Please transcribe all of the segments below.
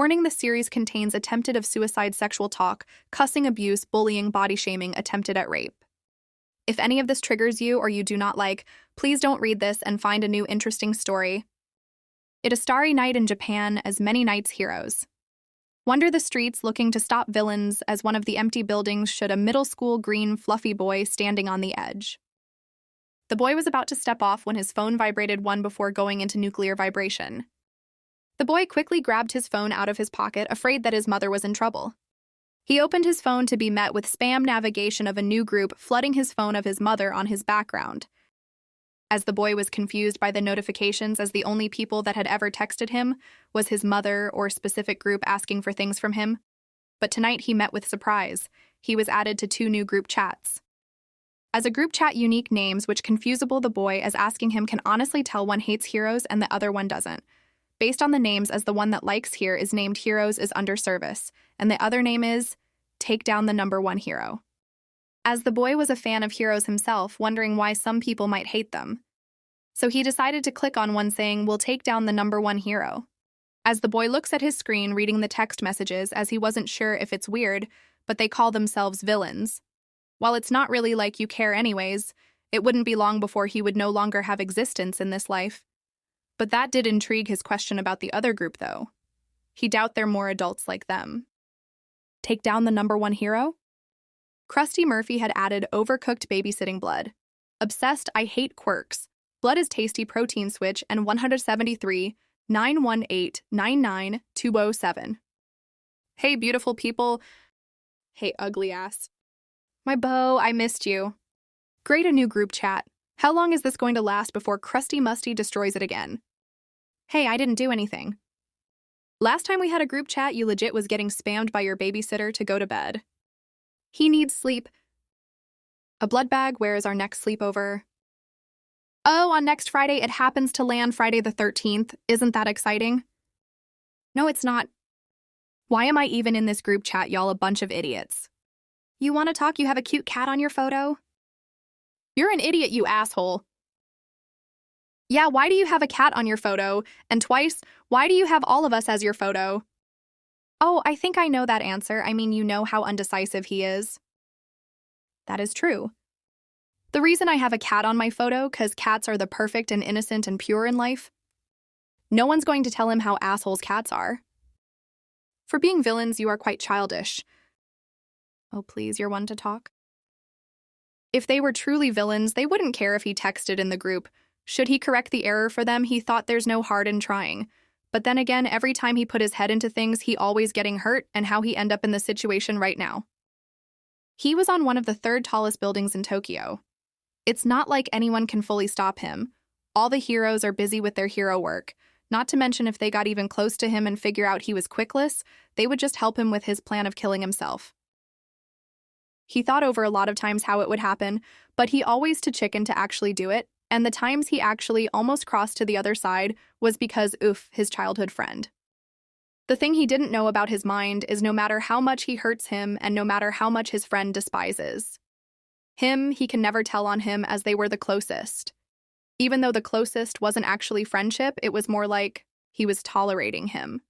Warning: the series contains attempted of suicide, sexual talk, cussing, abuse, bullying, body shaming, attempted at rape. If any of this triggers you or you do not like, please don't read this and find a new interesting story. It a starry night in Japan as many knights heroes wander the streets looking to stop villains as one of the empty buildings should a middle school green fluffy boy standing on the edge. The boy was about to step off when his phone vibrated one before going into nuclear vibration. The boy quickly grabbed his phone out of his pocket, afraid that his mother was in trouble. He opened his phone to be met with spam navigation of a new group flooding his phone of his mother on his background. As the boy was confused by the notifications, as the only people that had ever texted him was his mother or specific group asking for things from him. But tonight he met with surprise. He was added to 2 new group chats. As a group chat, unique names which confusable the boy as asking him can honestly tell one hates heroes and the other one doesn't. Based on the names, as the one that likes here is named Heroes is under service, and the other name is Take Down the Number 1 Hero. As the boy was a fan of heroes himself, wondering why some people might hate them. So he decided to click on one saying, "We'll take down the number 1 hero." As the boy looks at his screen reading the text messages, as he wasn't sure if it's weird, but they call themselves villains. While it's not really like you care anyways, it wouldn't be long before he would no longer have existence in this life. But that did intrigue his question about the other group, though. He doubt they're more adults like them. Take down the number 1 hero? Krusty Murphy had added overcooked babysitting blood. Obsessed, I hate quirks. Blood is tasty protein switch and 173 918 99 207. Hey, beautiful people. Hey, ugly ass. My beau, I missed you. Great, a new group chat. How long is this going to last before Krusty Musty destroys it again? Hey, I didn't do anything. Last time we had a group chat, you legit was getting spammed by your babysitter to go to bed. He needs sleep. A blood bag, where is our next sleepover? Oh, on next Friday, it happens to land Friday the 13th. Isn't that exciting? No, it's not. Why am I even in this group chat, y'all? A bunch of idiots. You want to talk? You have a cute cat on your photo? You're an idiot, you asshole. Yeah, why do you have a cat on your photo? And twice, why do you have all of us as your photo? Oh, I think I know that answer. I mean, you know how undecisive he is. That is true. The reason I have a cat on my photo, 'cause cats are the perfect and innocent and pure in life. No one's going to tell him how assholes cats are. For being villains, you are quite childish. Oh, please, you're one to talk. If they were truly villains, they wouldn't care if he texted in the group. Should he correct the error for them, he thought there's no hard in trying. But then again, every time he put his head into things, he always getting hurt, and how he end up in the situation right now. He was on one of the 3rd tallest buildings in Tokyo. It's not like anyone can fully stop him. All the heroes are busy with their hero work. Not to mention if they got even close to him and figure out he was quickless, they would just help him with his plan of killing himself. He thought over a lot of times how it would happen, but he always too chicken to actually do it, and the times he actually almost crossed to the other side was because, his childhood friend. The thing he didn't know about his mind is no matter how much he hurts him and no matter how much his friend despises him, he can never tell on him as they were the closest. Even though the closest wasn't actually friendship, it was more like he was tolerating him.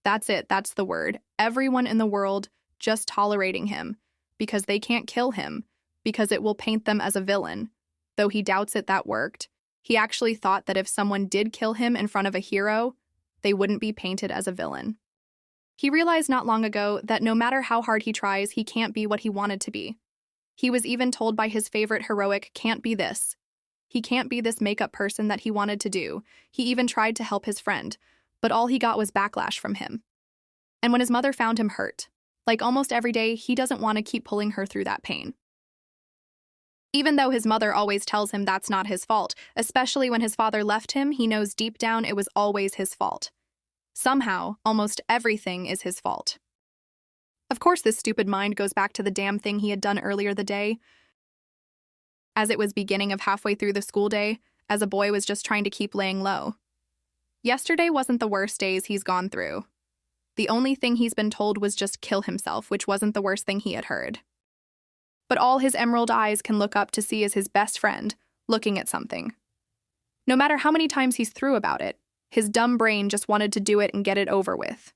That's it, that's the word. Everyone in the world just tolerating him, because they can't kill him, because it will paint them as a villain. Though he doubts that worked, he actually thought that if someone did kill him in front of a hero, they wouldn't be painted as a villain. He realized not long ago that no matter how hard he tries, he can't be what he wanted to be. He was even told by his favorite heroic, can't be this. He can't be this makeup person that he wanted to do. He even tried to help his friend, but all he got was backlash from him. And when his mother found him hurt, like almost every day, he doesn't want to keep pulling her through that pain. Even though his mother always tells him that's not his fault, especially when his father left him, he knows deep down it was always his fault. Somehow, almost everything is his fault. Of course, this stupid mind goes back to the damn thing he had done earlier the day. As it was beginning of halfway through the school day, as a boy was just trying to keep laying low. Yesterday wasn't the worst days he's gone through. The only thing he's been told was just kill himself, which wasn't the worst thing he had heard. But all his emerald eyes can look up to see is his best friend, looking at something. No matter how many times he's through about it, his dumb brain just wanted to do it and get it over with.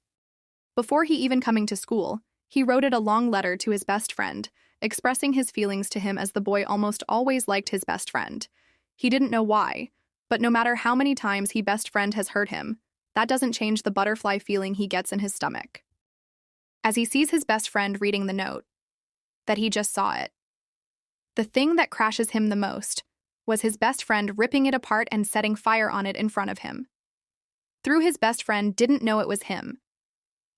Before he even coming to school, he wrote a long letter to his best friend, expressing his feelings to him as the boy almost always liked his best friend. He didn't know why, but no matter how many times his best friend has hurt him, that doesn't change the butterfly feeling he gets in his stomach. As he sees his best friend reading the note, that he just saw it. The thing that crashes him the most was his best friend ripping it apart and setting fire on it in front of him. Through his best friend didn't know it was him.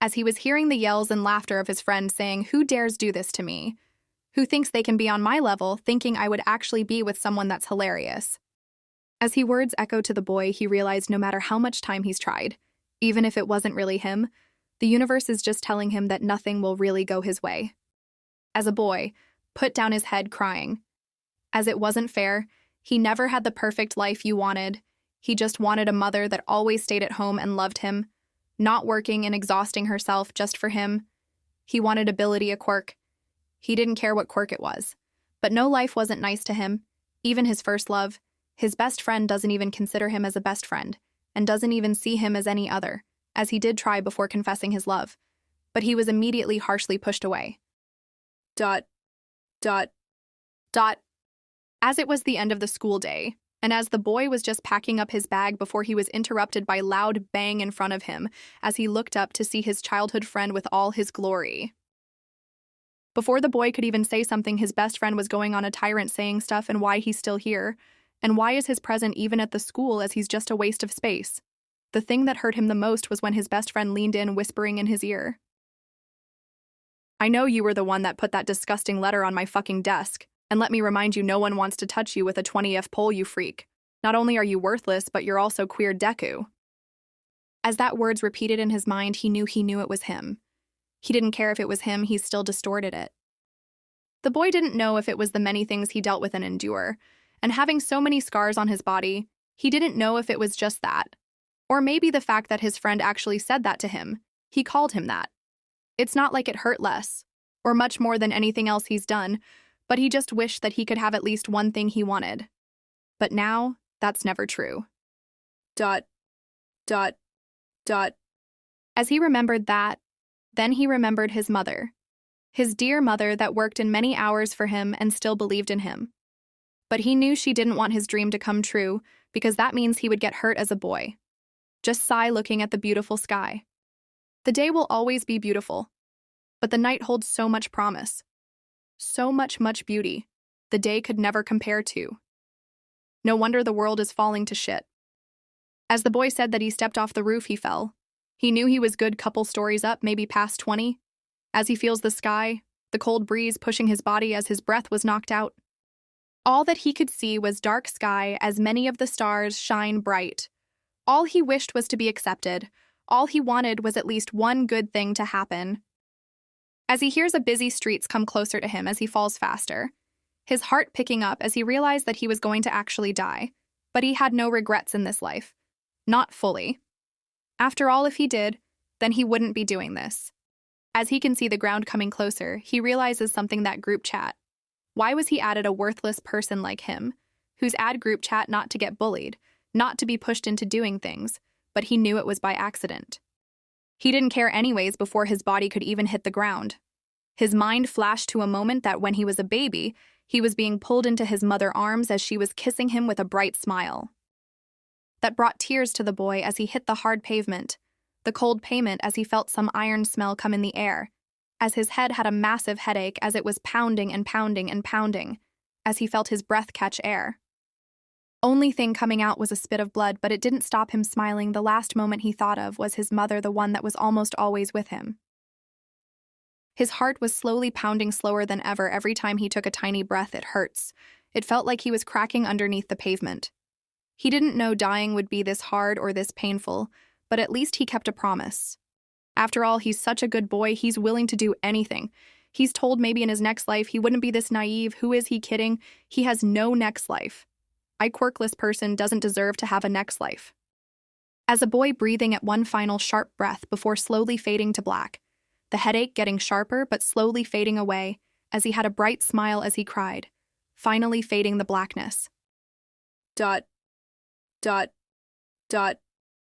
As he was hearing the yells and laughter of his friend saying, "Who dares do this to me? Who thinks they can be on my level, thinking I would actually be with someone that's hilarious?" As his words echoed to the boy, he realized no matter how much time he's tried, even if it wasn't really him, the universe is just telling him that nothing will really go his way. As a boy, put down his head crying. As it wasn't fair, he never had the perfect life you wanted. He just wanted a mother that always stayed at home and loved him, not working and exhausting herself just for him. He wanted ability, a quirk. He didn't care what quirk it was. But no life wasn't nice to him, even his first love. His best friend doesn't even consider him as a best friend, and doesn't even see him as any other, as he did try before confessing his love. But he was immediately harshly pushed away. As it was the end of the school day, and as the boy was just packing up his bag before he was interrupted by loud bang in front of him as he looked up to see his childhood friend with all his glory. Before the boy could even say something, his best friend was going on a tyrant saying stuff and why he's still here, and why is his present even at the school as he's just a waste of space. The thing that hurt him the most was when his best friend leaned in, whispering in his ear, "I know you were the one that put that disgusting letter on my fucking desk. And let me remind you, no one wants to touch you with a 20F pole, you freak. Not only are you worthless, but you're also queer deku." As that words repeated in his mind, he knew it was him. He didn't care if it was him, he still distorted it. The boy didn't know if it was the many things he dealt with and endure, and having so many scars on his body, he didn't know if it was just that. Or maybe the fact that his friend actually said that to him, he called him that. It's not like it hurt less, or much more than anything else he's done, but he just wished that he could have at least one thing he wanted. But now, that's never true. As he remembered that, then he remembered his mother. His dear mother that worked in many hours for him and still believed in him. But he knew she didn't want his dream to come true, because that means he would get hurt as a boy. Just sigh looking at the beautiful sky. The day will always be beautiful, but the night holds so much promise. So much beauty, the day could never compare to. No wonder the world is falling to shit. As the boy said that he stepped off the roof, he fell. He knew he was good couple stories up, maybe past 20. As he feels the sky, the cold breeze pushing his body as his breath was knocked out. All that he could see was dark sky as many of the stars shine bright. All he wished was to be accepted. All he wanted was at least one good thing to happen. As he hears a busy streets come closer to him as he falls faster, his heart picking up as he realized that he was going to actually die, but he had no regrets in this life. Not fully. After all, if he did, then he wouldn't be doing this. As he can see the ground coming closer, he realizes something: that group chat. Why was he added a worthless person like him, whose ad group chat not to get bullied, not to be pushed into doing things, but he knew it was by accident. He didn't care anyways before his body could even hit the ground. His mind flashed to a moment that when he was a baby, he was being pulled into his mother's arms as she was kissing him with a bright smile. That brought tears to the boy as he hit the hard pavement, the cold pavement as he felt some iron smell come in the air, as his head had a massive headache as it was pounding and pounding and pounding, as he felt his breath catch air. Only thing coming out was a spit of blood, but it didn't stop him smiling. The last moment he thought of was his mother, the one that was almost always with him. His heart was slowly pounding, slower than ever. Every time he took a tiny breath, it hurts. It felt like he was cracking underneath the pavement. He didn't know dying would be this hard or this painful, but at least he kept a promise. After all, he's such a good boy, he's willing to do anything. He's told maybe in his next life he wouldn't be this naive. Who is he kidding? He has no next life. A quirkless person doesn't deserve to have a next life. As a boy breathing at one final sharp breath before slowly fading to black, the headache getting sharper but slowly fading away as he had a bright smile as he cried, finally fading the blackness.